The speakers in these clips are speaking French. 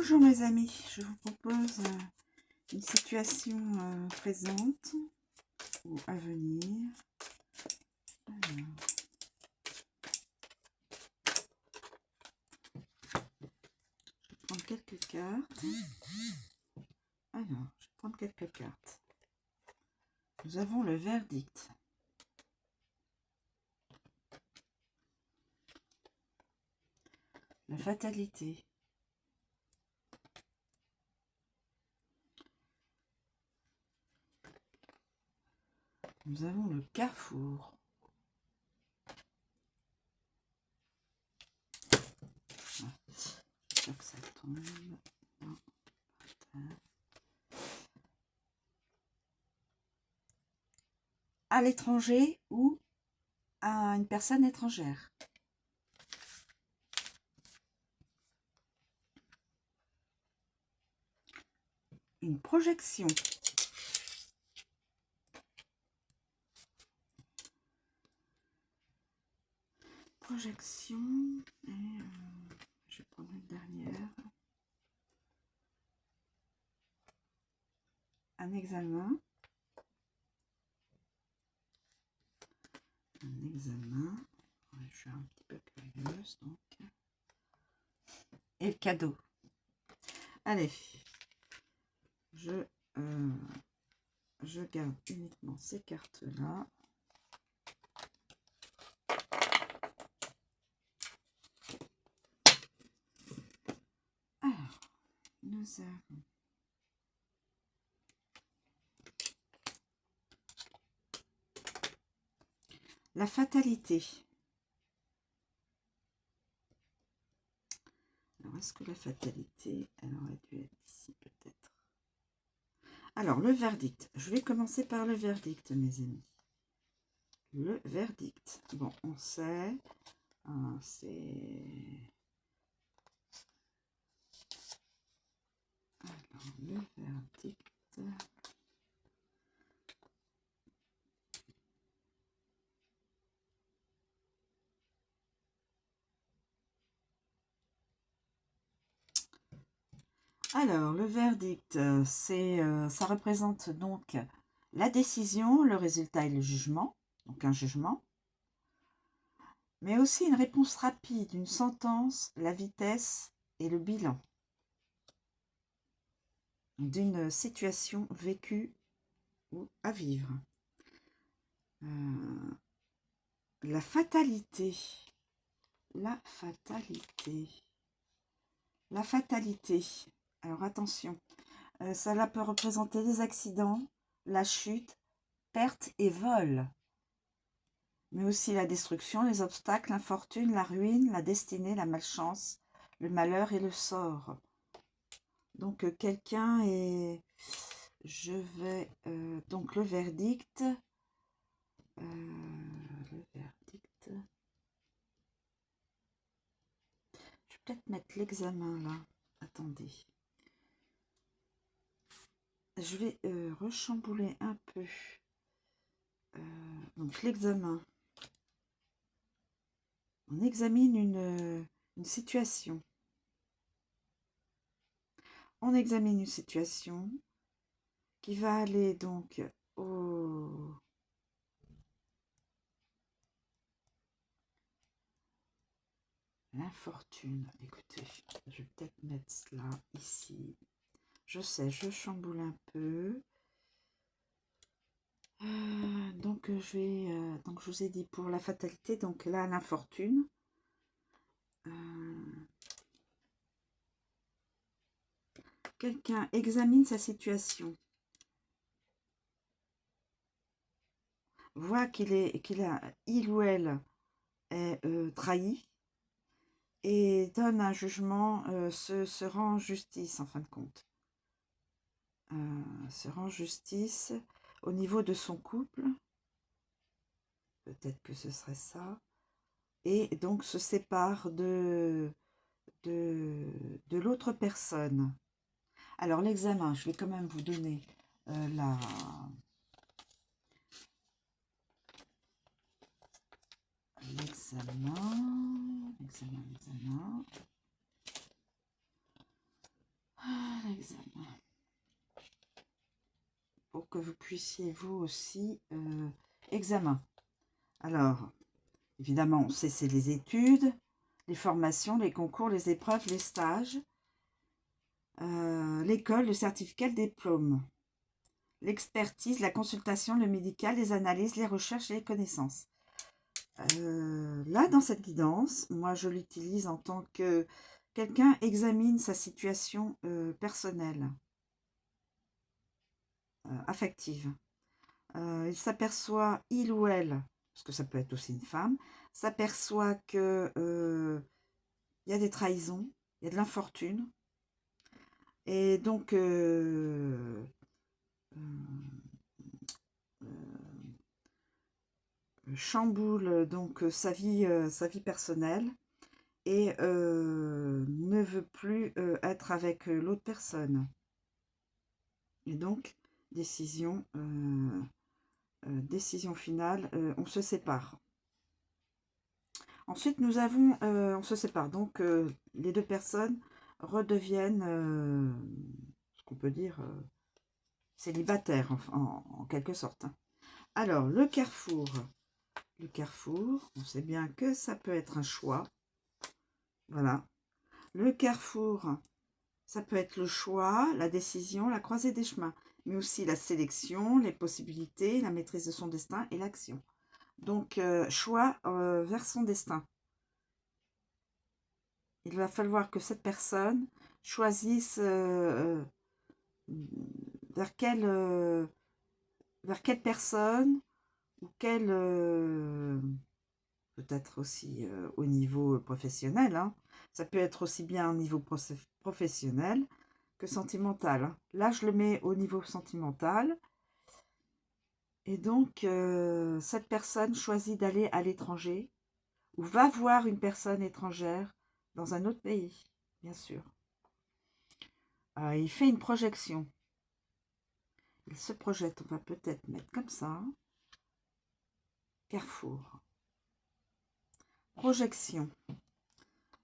Bonjour mes amis, je vous propose une situation présente ou à venir. Alors, je vais prendre quelques cartes. Alors, je vais prendre quelques cartes. Nous avons le verdict. La fatalité. Nous avons le carrefour. J'espère que ça tombe. Non. À l'étranger ou à une personne étrangère. Une projection. Projection. Et je vais prendre une dernière. Un examen. Un examen. Je suis un petit peu curieuse donc. Et le cadeau. Allez. Je garde uniquement ces cartes-là. Alors, nous avons la fatalité. Alors, est-ce que la fatalité, elle aurait dû être ici peut-être? Alors, le verdict. Je vais commencer par le verdict, mes amis. Le verdict. Bon, on sait, c'est... Alors, le verdict... Alors, le verdict, ça représente donc la décision, le résultat et le jugement, donc un jugement, mais aussi une réponse rapide, une sentence, la vitesse et le bilan d'une situation vécue ou à vivre. La fatalité, la fatalité, la fatalité. Alors attention, cela peut représenter des accidents, la chute, perte et vol. Mais aussi la destruction, les obstacles, l'infortune, la ruine, la destinée, la malchance, le malheur et le sort. Donc quelqu'un est... Je vais... donc le verdict... le verdict... Je vais peut-être mettre l'examen là. Attendez. Je vais rechambouler un peu. Donc l'examen. On examine une situation. On examine une situation qui va aller donc au... L'infortune. Écoutez, je vais peut-être mettre cela ici. Je sais, je chamboule un peu. Donc je vais... donc je vous ai dit pour la fatalité, donc là l'infortune. Quelqu'un examine sa situation. Voit il ou elle est trahi. Et donne un jugement, se rend justice en fin de compte. Se rend justice au niveau de son couple. Peut-être que ce serait ça. Et donc se sépare de l'autre personne. Alors l'examen, je vais quand même vous donner l'examen. examen. Pour que vous puissiez vous aussi examen. Alors, évidemment, on sait c'est les études, les formations, les concours, les épreuves, les stages, l'école, le certificat, le diplôme, l'expertise, la consultation, le médical, les analyses, les recherches et les connaissances. Là, dans cette guidance, moi, je l'utilise en tant que quelqu'un examine sa situation personnelle, affective. Il s'aperçoit, il ou elle, parce que ça peut être aussi une femme, s'aperçoit que il y a des trahisons, il y a de l'infortune, et donc chamboule donc sa vie personnelle et ne veut plus être avec l'autre personne. Et donc, décision finale, on se sépare. Ensuite, nous avons, on se sépare, donc les deux personnes redeviennent, ce qu'on peut dire, célibataires, en quelque sorte. Alors, le carrefour. Le carrefour, on sait bien que ça peut être un choix. Voilà. Le carrefour, ça peut être le choix, la décision, la croisée des chemins, mais aussi la sélection, les possibilités, la maîtrise de son destin et l'action. Donc, choix vers son destin. Il va falloir que cette personne choisisse vers quelle personne ou quelle, peut-être aussi au niveau professionnel, hein. Ça peut être aussi bien au niveau professionnel que sentimental, hein. Là, je le mets au niveau sentimental. Et donc, cette personne choisit d'aller à l'étranger ou va voir une personne étrangère dans un autre pays, bien sûr. Il fait une projection. Il se projette, on va peut-être mettre comme ça. Carrefour. Projection.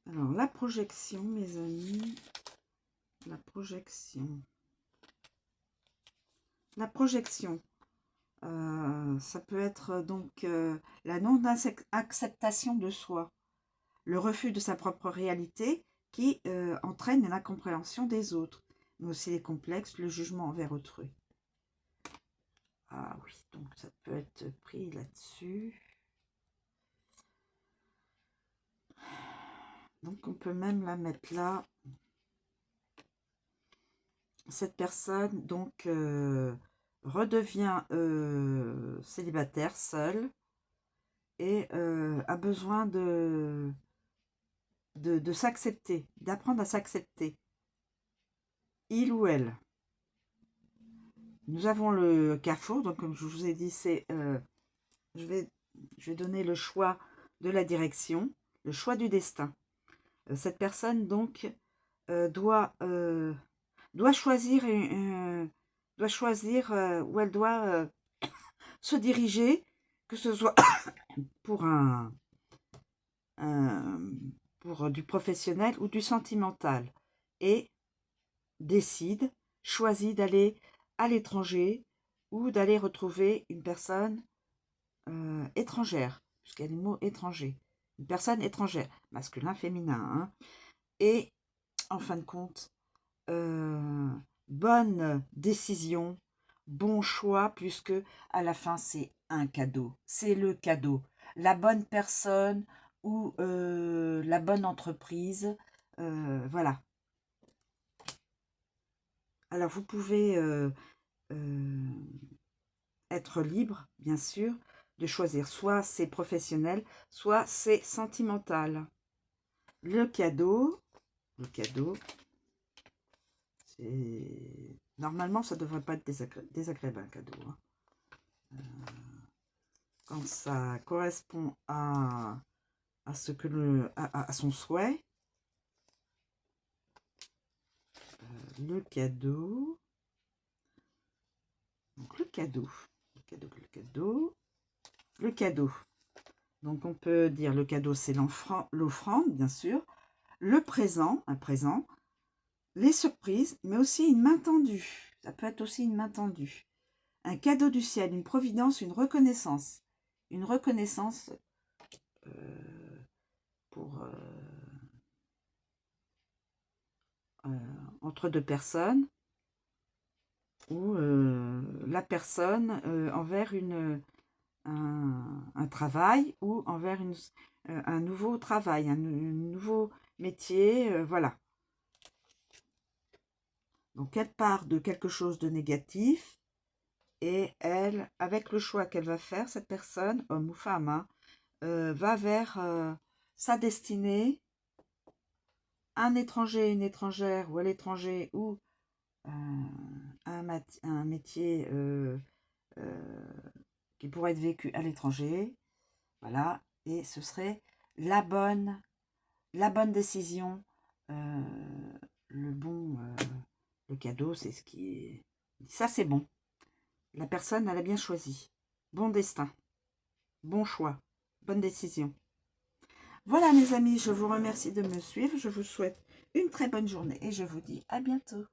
Alors, la projection, mes amis, la projection. La projection, ça peut être donc la non-acceptation de soi, le refus de sa propre réalité qui entraîne l'incompréhension des autres, mais aussi les complexes, le jugement envers autrui. Ah oui, donc ça peut être pris là-dessus. Donc on peut même la mettre là. Cette personne donc redevient célibataire, seule, et a besoin de s'accepter, d'apprendre à s'accepter, il ou elle. Nous avons le carrefour, donc comme je vous ai dit, c'est je vais donner le choix de la direction, le choix du destin. Cette personne donc doit choisir où elle doit se diriger, que ce soit pour pour du professionnel ou du sentimental, et choisit d'aller à l'étranger ou d'aller retrouver une personne étrangère, puisqu'il y a le mot étranger, une personne étrangère, masculin, féminin, hein. Et en fin de compte, bonne décision, bon choix, puisque à la fin c'est un cadeau, c'est le cadeau, la bonne personne ou la bonne entreprise, voilà. Alors vous pouvez être libre, bien sûr, de choisir, soit c'est professionnel, soit c'est sentimental. Le cadeau, c'est... Normalement, ça ne devrait pas être désagréable, un cadeau, hein. Quand ça correspond à ce que à son souhait. Le cadeau. Donc le cadeau. Donc on peut dire le cadeau, c'est l'offrande, bien sûr. Le présent, un présent. les surprises, mais aussi une main tendue. Ça peut être aussi une main tendue. Un cadeau du ciel, une providence, une reconnaissance. Une reconnaissance pour entre deux personnes, ou la personne envers un travail, ou envers un nouveau travail, un nouveau métier, voilà. Donc elle part de quelque chose de négatif, et elle, avec le choix qu'elle va faire, cette personne, homme ou femme, hein, va vers sa destinée, un étranger, une étrangère, ou à l'étranger, ou un métier qui pourrait être vécu à l'étranger, voilà, et ce serait la bonne décision, le cadeau, c'est ce qui est, ça c'est bon, la personne elle a bien choisi, bon destin, bon choix, bonne décision. Voilà mes amis, je vous remercie de me suivre, je vous souhaite une très bonne journée et je vous dis à bientôt.